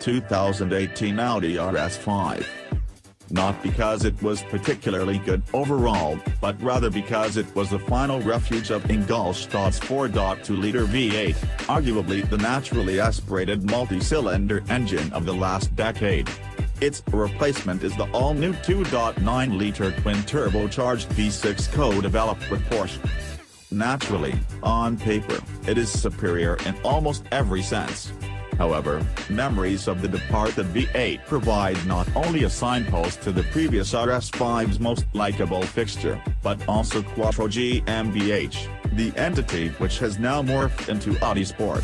2018 Audi RS5. Not because it was particularly good overall, but rather because it was the final refuge of Ingolstadt's 4.2-liter V8, arguably the naturally aspirated multi-cylinder engine of the last decade. Its replacement is the all-new 2.9-liter twin-turbocharged V6 co-developed with Porsche. Naturally, on paper, it is superior in almost every sense. However, memories of the departed V8 provide not only a signpost to the previous RS5's most likable fixture, but also Quattro GmbH, the entity which has now morphed into Audi Sport.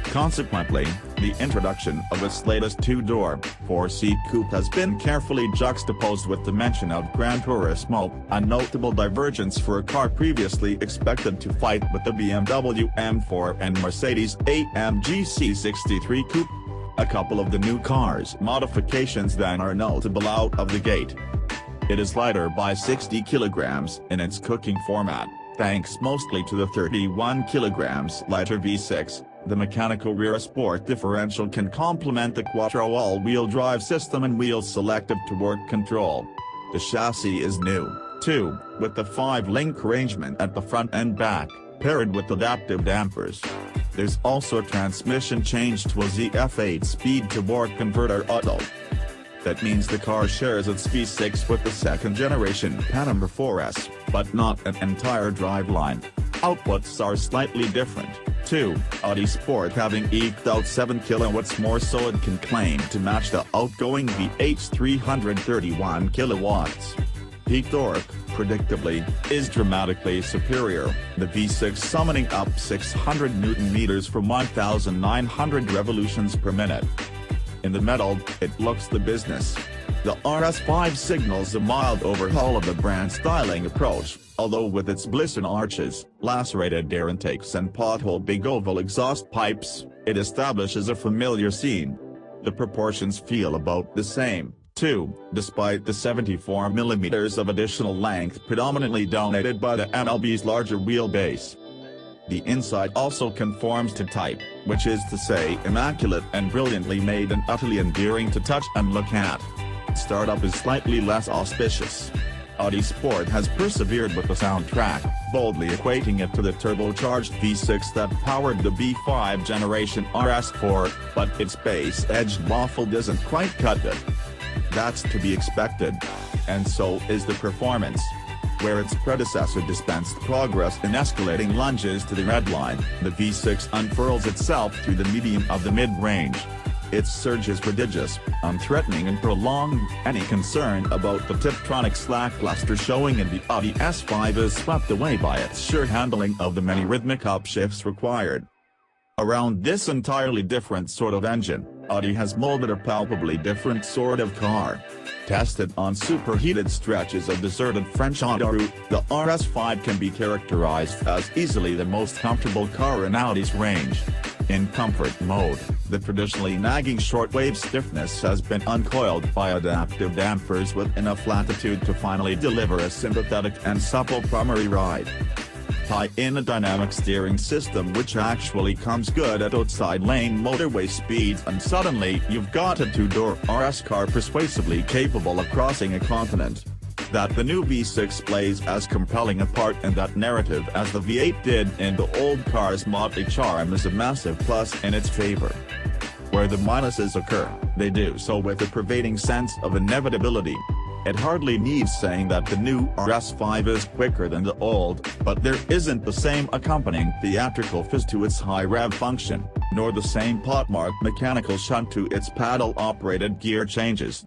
Consequently, the introduction of its latest two-door, four-seat coupe has been carefully juxtaposed with the mention of Gran Turismo, a notable divergence for a car previously expected to fight with the BMW M4 and Mercedes-AMG C63 Coupe. A couple of the new car's modifications then are notable out of the gate. It is lighter by 60 kilograms in its cooking format, thanks mostly to the 31 kilograms lighter V6. The mechanical rear sport differential can complement the quattro all-wheel drive system and wheel selective torque control. The chassis is new, too, with the 5-link arrangement at the front and back, paired with adaptive dampers. There's also a transmission change to a ZF8 speed to torque converter auto. That means the car shares its V6 with the second-generation Panamera 4S, but not an entire driveline. Outputs are slightly different, too, Audi Sport having eked out 7 kilowatts more so it can claim to match the outgoing V8's 331 kilowatts. Peak torque, predictably, is dramatically superior, the V6 summoning up 600 Nm from 1,900 revolutions per minute. In the metal, it looks the business. The RS5 signals a mild overhaul of the brand styling approach, although with its blistered arches, lacerated air intakes and pothole big oval exhaust pipes, it establishes a familiar scene. The proportions feel about the same, too, despite the 74 mm of additional length predominantly dominated by the MLB's larger wheelbase. The inside also conforms to type, which is to say immaculate and brilliantly made and utterly endearing to touch and look at. Startup is slightly less auspicious. Audi Sport has persevered with the soundtrack, boldly equating it to the turbocharged V6 that powered the B5 generation RS4, but its bass-edged waffle doesn't quite cut it. That's to be expected. And so is the performance. Where its predecessor dispensed progress in escalating lunges to the red line, the V6 unfurls itself through the medium of the mid-range. Its surge is prodigious, unthreatening and prolonged. Any concern about the Tiptronic's lackluster showing in the Audi S5 is swept away by its sure handling of the many rhythmic upshifts required. Around this entirely different sort of engine, Audi has molded a palpably different sort of car. Tested on superheated stretches of deserted French autoroute, the RS5 can be characterized as easily the most comfortable car in Audi's range. In comfort mode, the traditionally nagging shortwave stiffness has been uncoiled by adaptive dampers with enough latitude to finally deliver a sympathetic and supple primary ride. Tie in a dynamic steering system which actually comes good at outside lane motorway speeds and suddenly you've got a two-door RS car persuasively capable of crossing a continent. That the new V6 plays as compelling a part in that narrative as the V8 did in the old car's motley charm is a massive plus in its favor. Where the minuses occur, they do so with a pervading sense of inevitability. It hardly needs saying that the new RS5 is quicker than the old, but there isn't the same accompanying theatrical fizz to its high rev function, nor the same pot-marked mechanical shunt to its paddle-operated gear changes.